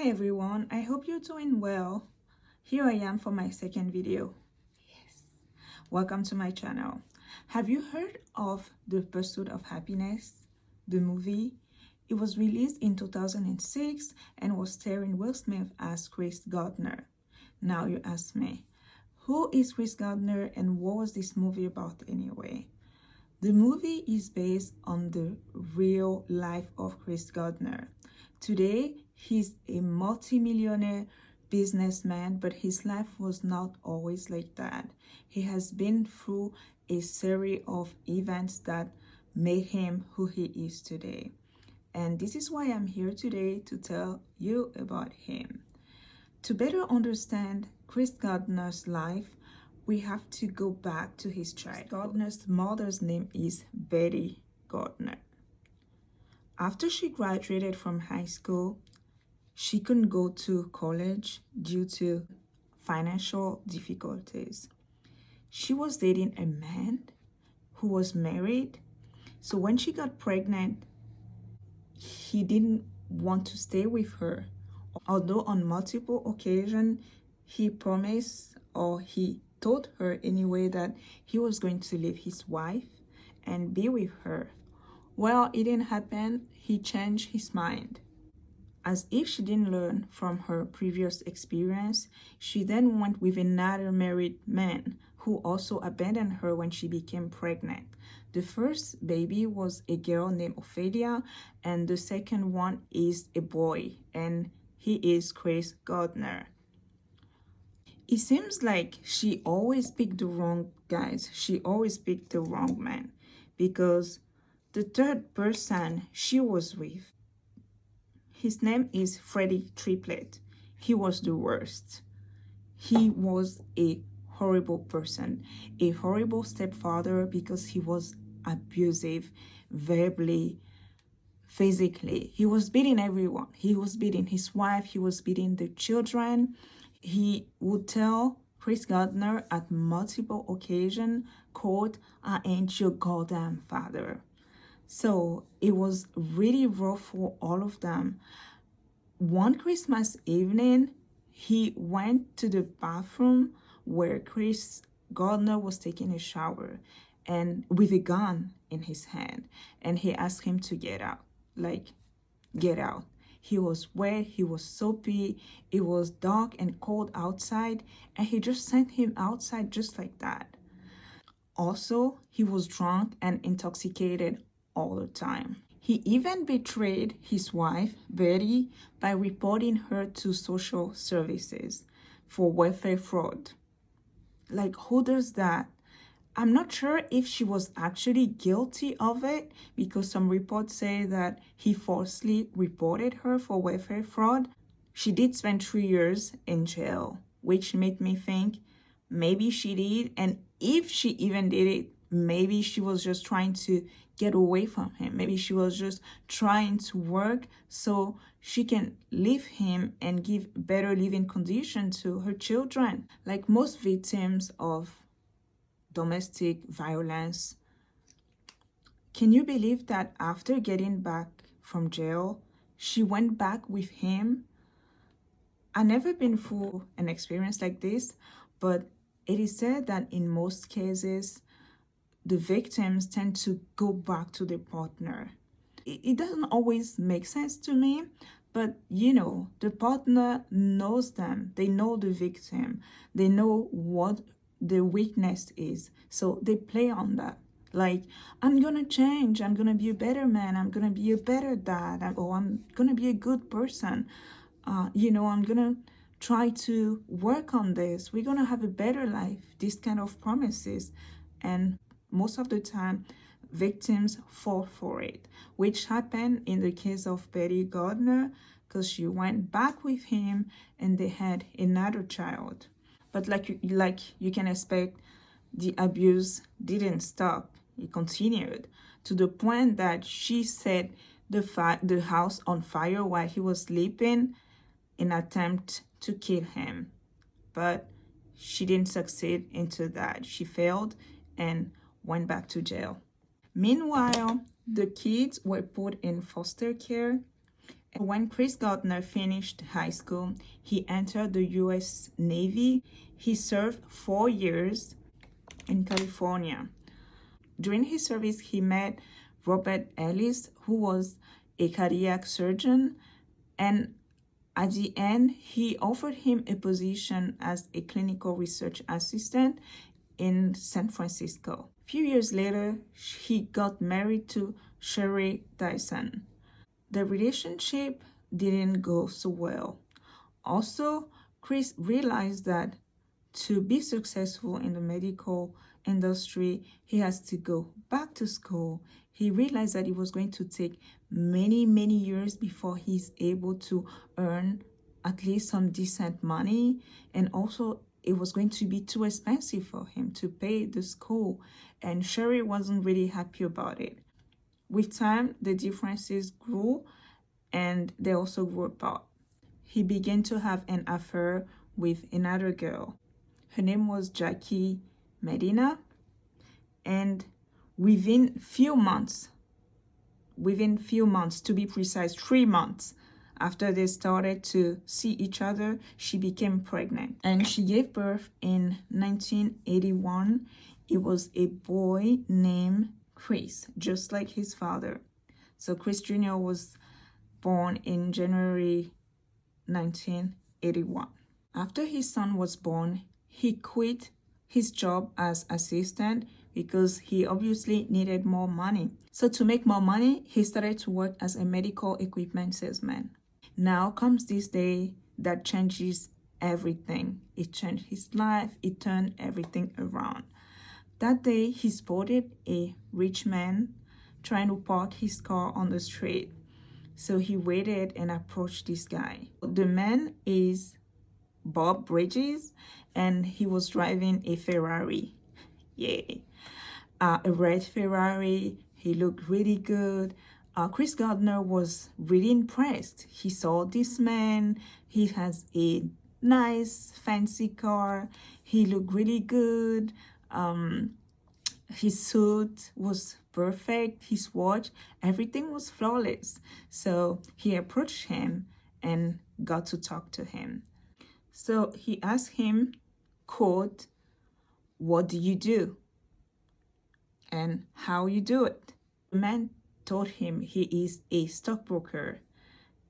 Hi everyone, I hope you're doing well. Here I am for my second video. Yes. Welcome to my channel. Have you heard of The Pursuit of Happiness, the movie? It was released in 2006 and was starring Will Smith as Chris Gardner. Now you ask me, who is Chris Gardner and what was this movie about anyway? The movie is based on the real life of Chris Gardner. Today, he's a multimillionaire businessman, but his life was not always like that. He has been through a series of events that made him who he is today. And this is why I'm here today to tell you about him. To better understand Chris Gardner's life, we have to go back to his childhood. Gardner's mother's name is Betty Gardner. After she graduated from high school, she couldn't go to college due to financial difficulties. She was dating a man who was married. So when she got pregnant, he didn't want to stay with her. Although on multiple occasions, he promised, or he told her anyway, that he was going to leave his wife and be with her. Well, it didn't happen. He changed his mind. As if she didn't learn from her previous experience, she then went with another married man who also abandoned her when she became pregnant. The first baby was a girl named Ophelia, and the second one is a boy, and he is Chris Gardner. It seems like she always picked the wrong guys. She always picked the wrong man, because the third person she was with, his name is Freddie Triplet. He was the worst. He was a horrible person, a horrible stepfather, because he was abusive, verbally, physically. He was beating everyone. He was beating his wife. He was beating the children. He would tell Chris Gardner at multiple occasions, quote, "I ain't your goddamn father." So it was really rough for all of them. One Christmas evening, he went to the bathroom where Chris Gardner was taking a shower, and with a gun in his hand, and he asked him to get out, like, get out. He was wet, he was soapy, it was dark and cold outside, and he just sent him outside just like that. Also, he was drunk and intoxicated all the time. He even betrayed his wife, Betty, by reporting her to social services for welfare fraud. Like, who does that? I'm not sure if she was actually guilty of it, because some reports say that he falsely reported her for welfare fraud. She did spend 3 years in jail, which made me think maybe she did. And if she even did it, maybe she was just trying to get away from him. Maybe she was just trying to work so she can leave him and give better living conditions to her children. Like most victims of domestic violence, can you believe that after getting back from jail, she went back with him? I've never been through an experience like this, but it is said that in most cases, the victims tend to go back to their partner. It doesn't always make sense to me, but you know, the partner knows them. They know the victim. They know what the weakness is. So they play on that. Like, I'm gonna change. I'm gonna be a better man. I'm gonna be a better dad. Or I'm gonna be a good person. I'm gonna try to work on this. We're gonna have a better life. These kind of promises. And most of the time, victims fall for it, which happened in the case of Betty Gardner, because she went back with him and they had another child. But like you can expect, the abuse didn't stop. It continued to the point that she set the house on fire while he was sleeping in an attempt to kill him. But she didn't succeed into that. She failed and went back to jail. Meanwhile, the kids were put in foster care, When Chris Gardner finished high school, he entered the U.S. Navy. He served 4 years in California. During his service, he met Robert Ellis, who was a cardiac surgeon, and at the end, he offered him a position as a clinical research assistant in San Francisco. A few years later, he got married to Sherry Dyson. The relationship didn't go so well. Also, Chris realized that to be successful in the medical industry, he has to go back to school. He realized that it was going to take many years before he's able to earn at least some decent money, and also it was going to be too expensive for him to pay the school, and Sherry wasn't really happy about it. With time, the differences grew and they also grew apart. He began to have an affair with another girl. Her name was Jackie Medina, and within few months, to be precise, 3 months after they started to see each other, she became pregnant and she gave birth in 1981. It was a boy named Chris, just like his father. So Chris Jr. was born in January 1981. After his son was born, he quit his job as assistant because he obviously needed more money. So to make more money, he started to work as a medical equipment salesman. Now comes this day that changes everything. It changed his life. It turned everything around. That day, he spotted a rich man trying to park his car on the street. So he waited and approached this guy. The man is Bob Bridges, and he was driving a Ferrari. Yay. A red Ferrari. He looked really good. Chris Gardner was really impressed. He saw this man. He has a nice, fancy car. He looked really good. His suit was perfect. His watch, everything was flawless. So he approached him and got to talk to him. So he asked him, quote, "What do you do? And how you do it?" The man told him he is a stockbroker.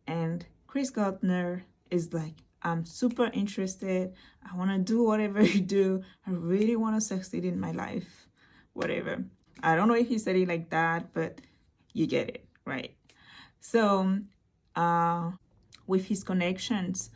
And Chris Gardner is like, "I'm super interested. I want to do whatever you do. I really want to succeed in my life." Whatever. I don't know if he said it like that, but you get it, right? So with his connections,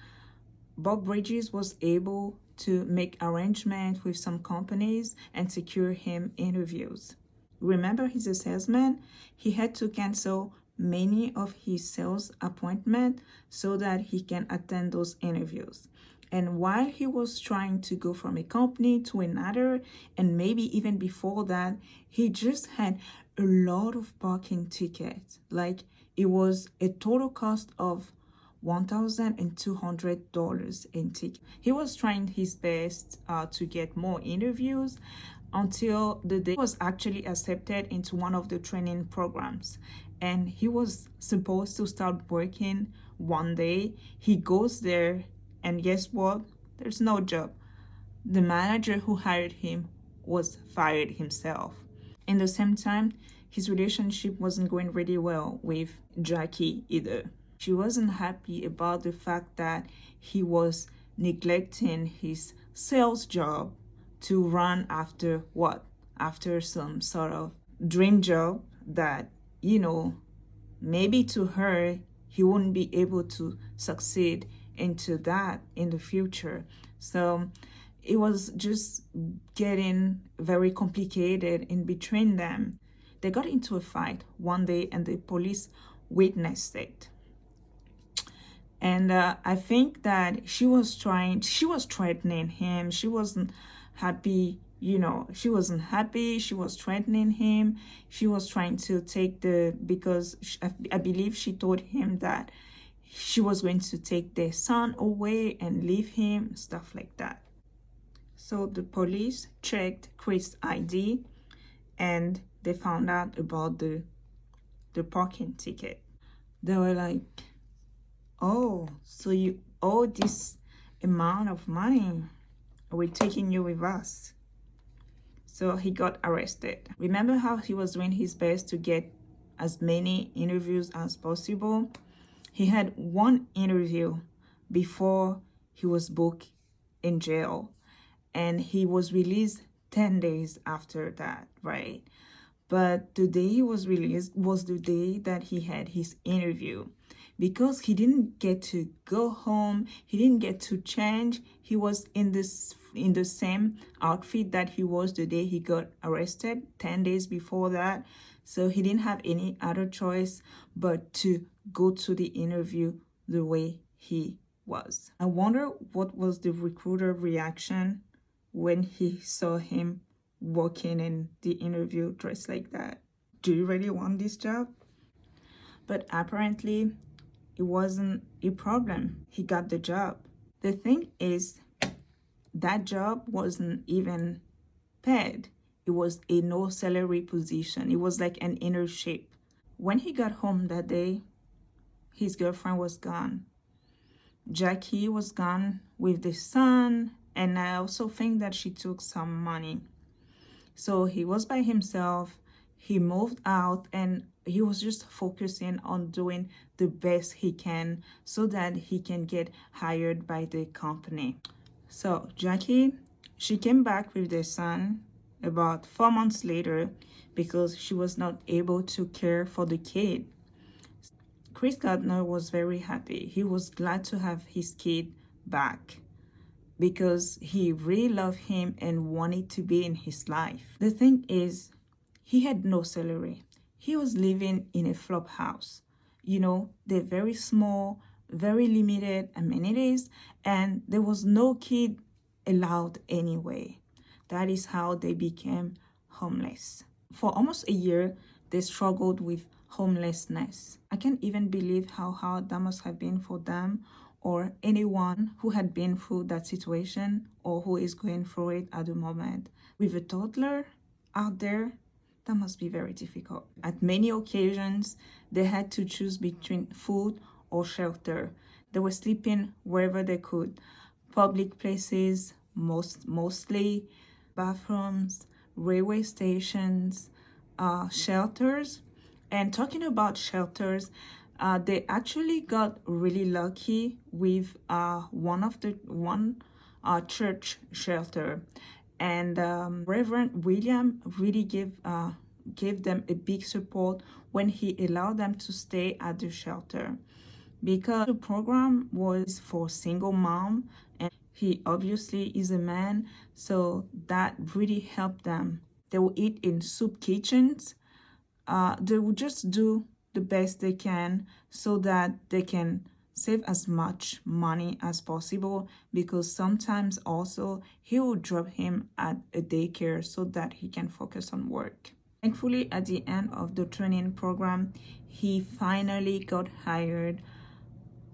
Bob Bridges was able to make arrangements with some companies and secure him interviews. Remember, he's a salesman. He had to cancel many of his sales appointments so that he can attend those interviews. And while he was trying to go from a company to another, and maybe even before that, he just had a lot of parking tickets. Like, it was a total cost of $1,200 in tickets. He was trying his best to get more interviews until the day he was actually accepted into one of the training programs. And he was supposed to start working one day. He goes there, and guess what? There's no job. The manager who hired him was fired himself. In the same time, his relationship wasn't going really well with Jackie either. She wasn't happy about the fact that he was neglecting his sales job to run after what? After some sort of dream job that, you know, maybe to her, he wouldn't be able to succeed into that in the future. So it was just getting very complicated in between them. They got into a fight one day and the police witnessed it. And I think that she was threatening him. She wasn't happy, you know, she wasn't happy. She was threatening him. She was trying to take because I believe she told him that she was going to take their son away and leave him, stuff like that. So the police checked Chris' ID and they found out about the parking ticket. They were like, "Oh, so you owe this amount of money. We're taking you with us." So he got arrested. Remember how he was doing his best to get as many interviews as possible? He had one interview before he was booked in jail, and he was released 10 days after that, right? But the day he was released was the day that he had his interview. Because he didn't get to go home, he didn't get to change, he was in the same outfit that he was the day he got arrested 10 days before that. So he didn't have any other choice but to go to the interview the way he was. I wonder what was the recruiter reaction when he saw him walking in the interview dressed like that. Do you really want this job? But apparently it wasn't a problem. He got the job. The thing is, that job wasn't even paid. It was a no salary position. It was like an internship. When he got home that day, his girlfriend was gone. Jackie was gone with the son, and I also think that she took some money. So he was by himself. He moved out, and he was just focusing on doing the best he can so that he can get hired by the company. So Jackie, she came back with their son about 4 months later because she was not able to care for the kid. Chris Gardner was very happy. He was glad to have his kid back because he really loved him and wanted to be in his life. The thing is, he had no salary. He was living in a flop house. You know, they're very small, very limited amenities, and there was no kid allowed anyway. That is how they became homeless. For almost a year, they struggled with homelessness. I can't even believe how hard that must have been for them or anyone who had been through that situation or who is going through it at the moment. With a toddler out there, that must be very difficult. At many occasions, they had to choose between food or shelter. They were sleeping wherever they could. Public places, mostly, bathrooms, railway stations, shelters. And talking about shelters, they actually got really lucky with one church shelter, and Reverend William really gave them a big support when he allowed them to stay at the shelter, because the program was for single mom, and he obviously is a man, so that really helped them. They will eat in soup kitchens. They will just do the best they can so that they can save as much money as possible, because sometimes also he will drop him at a daycare so that he can focus on work. Thankfully, at the end of the training program, he finally got hired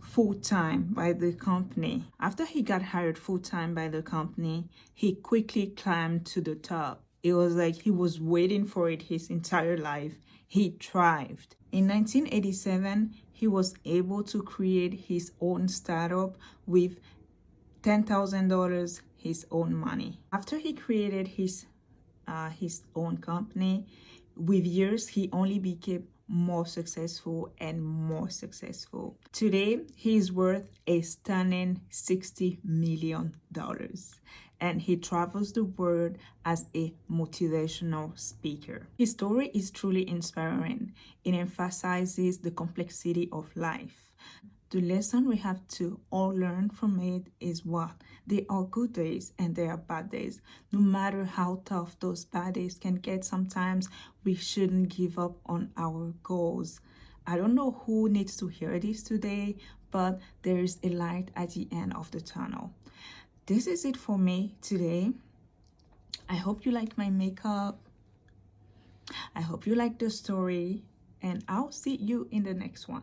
full-time by the company. After he got hired full-time by the company, he quickly climbed to the top. It was like he was waiting for it his entire life. He thrived. In 1987, he was able to create his own startup with $10,000, his own money. After he created his own company, with years, he only became more successful and more successful. Today, he is worth a stunning $60 million, and he travels the world as a motivational speaker. His story is truly inspiring. It emphasizes the complexity of life. The lesson we have to all learn from it is what? There are good days and there are bad days. No matter how tough those bad days can get sometimes, we shouldn't give up on our goals. I don't know who needs to hear this today, but there is a light at the end of the tunnel. This is it for me today. I hope you like my makeup. I hope you like the story, and I'll see you in the next one.